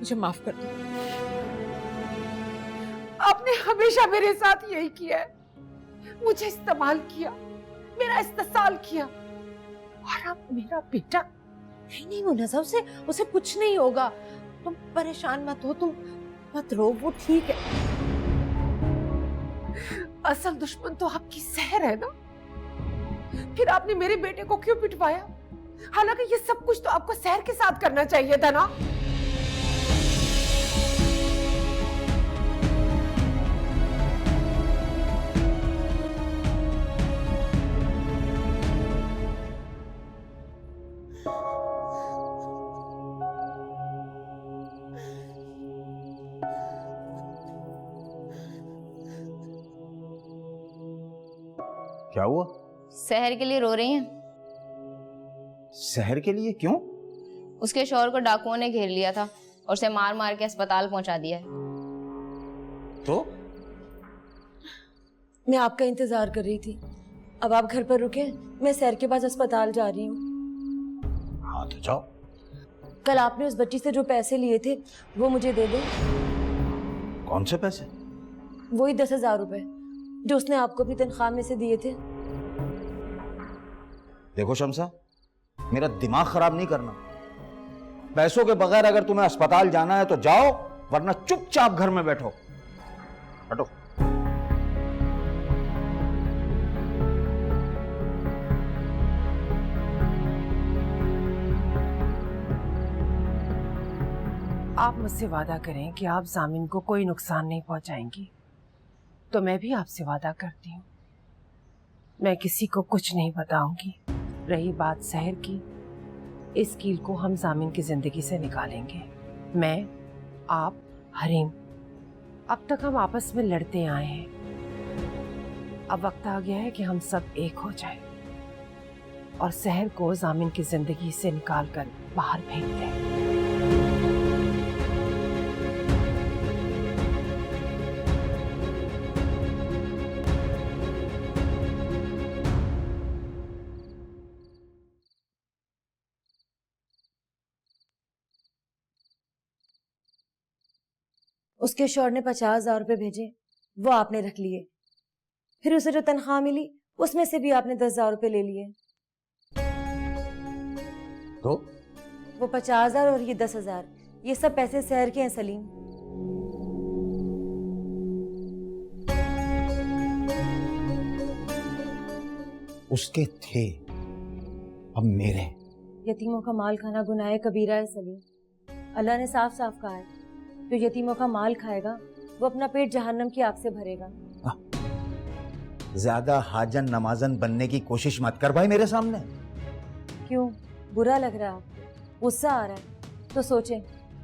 मुझे माफ कर दो। आपने हमेशा मेरे साथ यही किया है, मुझे इस्तेमाल किया, मेरा इस्तेसाल किया, और अब मेरा बेटा। नहीं नहीं मुन्नज़ा, उसे कुछ नहीं होगा, तुम परेशान मत हो, तुम मत रो, वो ठीक है। असल दुश्मन तो आपकी सहर है ना, फिर आपने मेरे बेटे को क्यों पिटवाया? हालांकि ये सब कुछ तो आपको सहर के साथ करना चाहिए था ना। क्या हुआ? शहर के लिए रो रही हैं। शहर के लिए क्यों? उसके शौहर को डाकुओं ने घेर लिया था और उसे मार मार के अस्पताल पहुंचा दिया है। तो मैं आपका इंतजार कर रही थी, अब आप घर पर रुके, मैं सैर के पास अस्पताल जा रही हूँ। हाँ तो जाओ। कल आपने उस बच्ची से जो पैसे लिए थे वो मुझे दे दो। कौन से पैसे? वही 10,000 रुपए जो उसने आपको अपनी तनख्वाह में से दिए थे। देखो शमसा, मेरा दिमाग खराब नहीं करना। पैसों के बगैर अगर तुम्हें अस्पताल जाना है तो जाओ, वरना चुपचाप घर में बैठो। हटो। आप मुझसे वादा करें कि आप जामिन को कोई नुकसान नहीं पहुंचाएंगी, तो मैं भी आपसे वादा करती हूँ, मैं किसी को कुछ नहीं बताऊंगी। रही बात शहर की, इस कील को हम जामिन की जिंदगी से निकालेंगे। मैं, आप, हरीम, अब तक हम आपस में लड़ते आए हैं। अब वक्त आ गया है कि हम सब एक हो जाएं और शहर को जामिन की जिंदगी से निकालकर बाहर फेंक दें। उसके शौहर ने 50,000 रुपए भेजे, वो आपने रख लिए। फिर उसे जो तनख्वाह मिली उसमें से भी आपने 10,000 रुपए ले लिए। तो वो 50,000 और ये 10,000, ये सब पैसे शहर के हैं सलीम। उसके थे, अब मेरे। यतीमों का माल खाना गुनाह कबीरा है सलीम। अल्लाह ने साफ साफ कहा है, जो यतीमों का माल खाएगा वो अपना पेट जहन्नम की आग से भरेगा। ज्यादा हाजन नमाजन बनने की कोशिश मत कर भाई मेरे सामने। क्यों, बुरा लग रहा है आपको? गुस्सा आ रहा है? तो सोचें,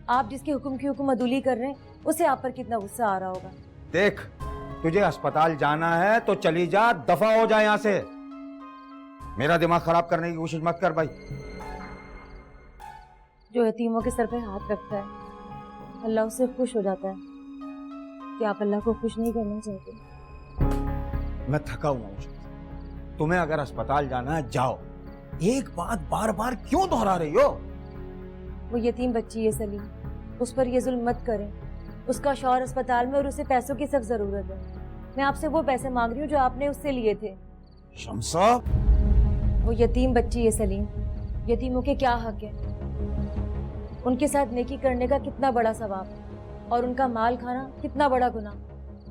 आप जिसके हुक्म की हुक्म अदुली कर रहे हैं उसे आप पर कितना गुस्सा आ रहा होगा। देख, तुझे अस्पताल जाना है तो चली जा, दफा हो जा यहाँ से। मेरा दिमाग खराब करने की कोशिश मत कर भाई। जो यतीमों के सर पे हाथ रखता है अल्लाह उससे खुश हो जाता है। क्या आप अल्लाह को खुश नहीं करना चाहते? मैं थका हुआ हूँ। तुम्हें अगर अस्पताल जाना है जाओ, एक बात बार बार क्यों दोहरा रही हो? वो यतीम बच्ची है सलीम, उस पर ये जुल्म मत करें। उसका शौहर अस्पताल में और उसे पैसों की सख्त जरूरत है। मैं आपसे वो पैसे मांग रही हूँ जो आपने उससे लिए थे। शमसा, वो यतीम बच्ची है सलीम, यतीमों के क्या हक है? उनके साथ नेकी करने का कितना बड़ा सवाब और उनका माल खाना कितना बड़ा गुनाह,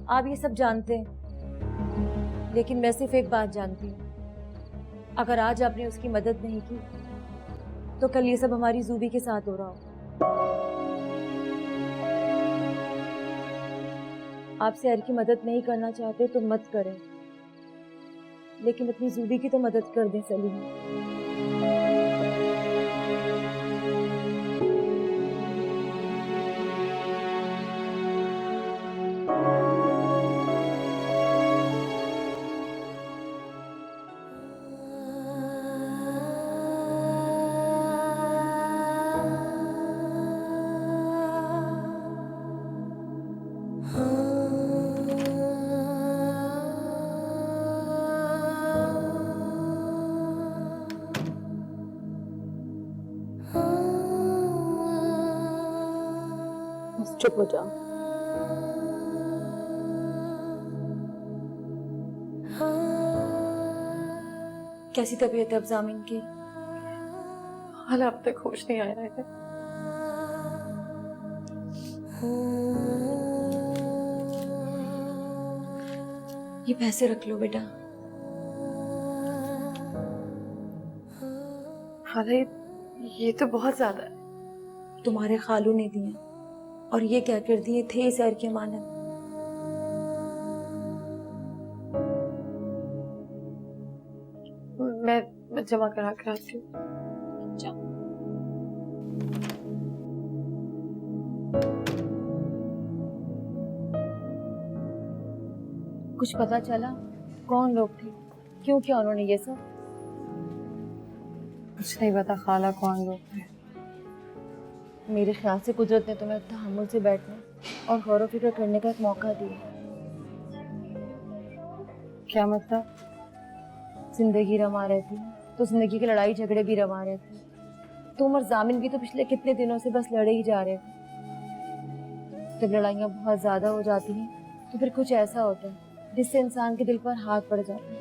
आप ये सब जानते हैं। लेकिन मैं सिर्फ एक बात जानती हूँ, अगर आज आपने उसकी मदद नहीं की तो कल ये सब हमारी जूबी के साथ हो रहा हो। आप शहर की मदद नहीं करना चाहते तो मत करें, लेकिन अपनी जूबी की तो मदद कर दें सलीम। बस चुप हो जाओ। कैसी तबीयत है अब जामिन की? हाल अब तक होश नहीं आया है। ये पैसे रख लो बेटा। हाला ये तो बहुत ज्यादा है। तुम्हारे खालू ने दिए और ये क्या कर दिए थे सैर के मानद। मैं जमा करा कर आती हूँ। जाओ। कुछ पता चला कौन लोग थे, क्यों किया उन्होंने ये सब? कुछ नहीं पता खाला कौन लोग थे। मेरे ख्याल से कुदरत ने तुम्हें तहम्मुल से बैठने और गौर व फिक्र करने का एक मौका दिया। क्या मतलब? जिंदगी रमा रहती है तो जिंदगी की लड़ाई झगड़े भी रमा रहते हैं। तुम और जामिन भी तो पिछले कितने दिनों से बस लड़े ही जा रहे थे। जब लड़ाइयाँ बहुत ज्यादा हो जाती हैं तो फिर कुछ ऐसा होता है जिससे इंसान के दिल पर हाथ पड़ जाता है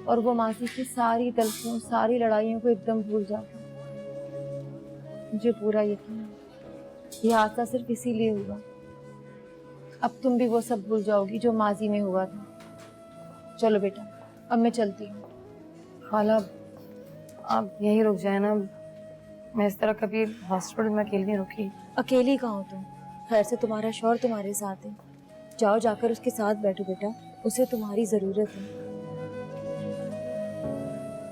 और वो मासी की सारी तलखियों सारी लड़ाइयों को एकदम भूल जाता है। मुझे पूरा यकीन है ये हादसा सिर्फ इसीलिए हुआ। अब तुम भी वो सब भूल जाओगी जो माजी में हुआ था। चलो बेटा अब मैं चलती हूँ। खाला आप यहीं रुक जाए ना, मैं इस तरह कभी हॉस्पिटल में अकेली नहीं रुकी। अकेली कहाँ हो तुम? खैर से तुम्हारा शौहर तुम्हारे साथ है, जाओ जाकर उसके साथ बैठो बेटा, उसे तुम्हारी जरूरत है।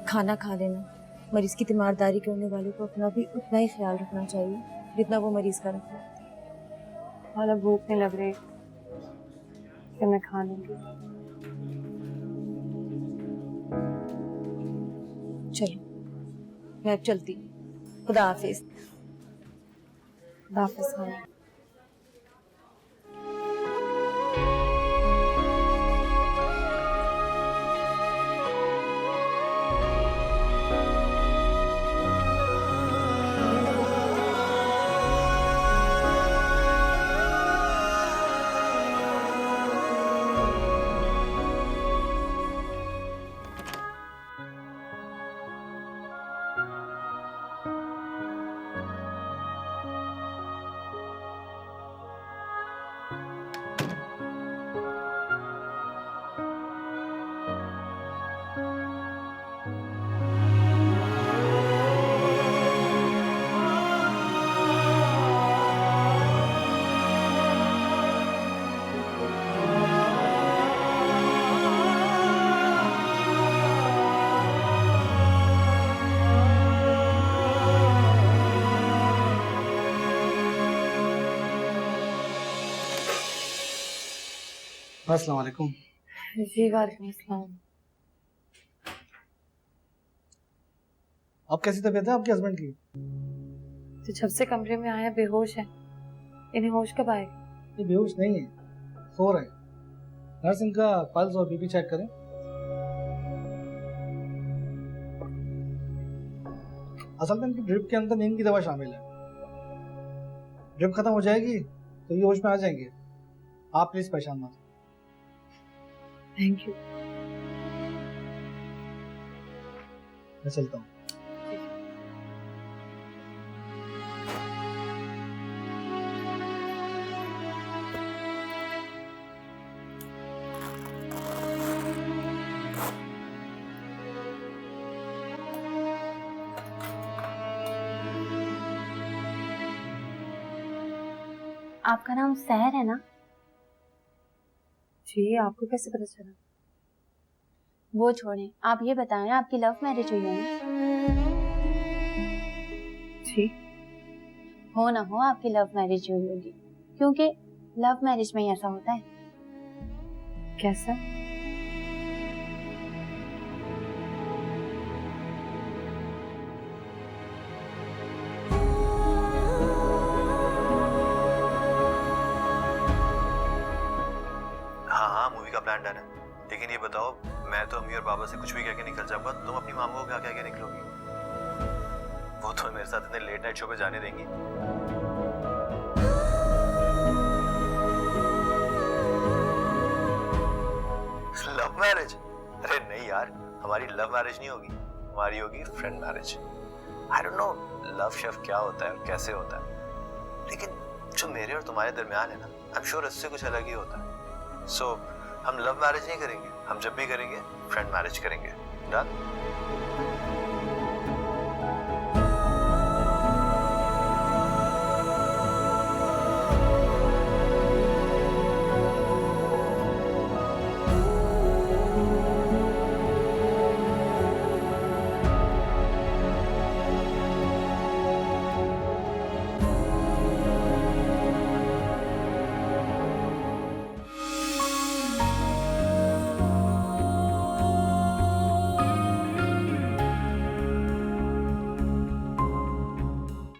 खाना खा लेना। मरीज की तीमारदारी करने वाले को अपना भी उतना ही ख्याल रखना चाहिए जितना वो मरीज का रखता है। खाला भूख नहीं लग रही कि मैं खा लूंगी। चलो मैं अब चलती हूँ। खुदा हाफिज। खुदा हाफिज खाला। अस्सलाम वालेकुम। जी वालेकुम अस्सलाम। अब कैसी तबीयत है आपके हस्बैंड की? तो जब से कमरे में आया बेहोश है। इन्हें होश कब आएगा? ये बेहोश नहीं है, सो रहे हैं। नर्स इनका पल्स और बीपी चेक करें। असल में इनकी ड्रिप के अंदर नींद की दवा शामिल है। ड्रिप खत्म हो जाएगी तो ये होश में आ जाएंगे। आप प्लीज परेशान मत। Thank you. मैं चलता हूँ। आपका नाम सहर है ना? जी आपको कैसे पता चला? वो छोड़ें, आप ये बताएं आपकी लव मैरिज हुई है ना? जी। हो ना हो आपकी लव मैरिज हुई होगी, क्योंकि लव मैरिज में ही ऐसा होता है। कैसा? हाँ मूवी का प्लान डन है, लेकिन ये बताओ मैं तो अम्मी और बाबा से कुछ भी कह के निकल जाऊंगा, तुम अपनी मामा को क्या कह के निकलोगी? वो वो तुम्हें मेरे साथ इतने लेट नाइट शो पे जाने देंगी? Love marriage? अरे नहीं यार, हमारी लव मैरिज नहीं होगी, हमारी होगी friend marriage. I don't know love chef क्या होता है और कैसे होता है, लेकिन जो मेरे और तुम्हारे दरमियान है ना, आई एम श्योर इससे कुछ अलग ही होता है। सो हम लव मैरिज नहीं करेंगे, हम जब भी करेंगे फ्रेंड मैरिज करेंगे। डन?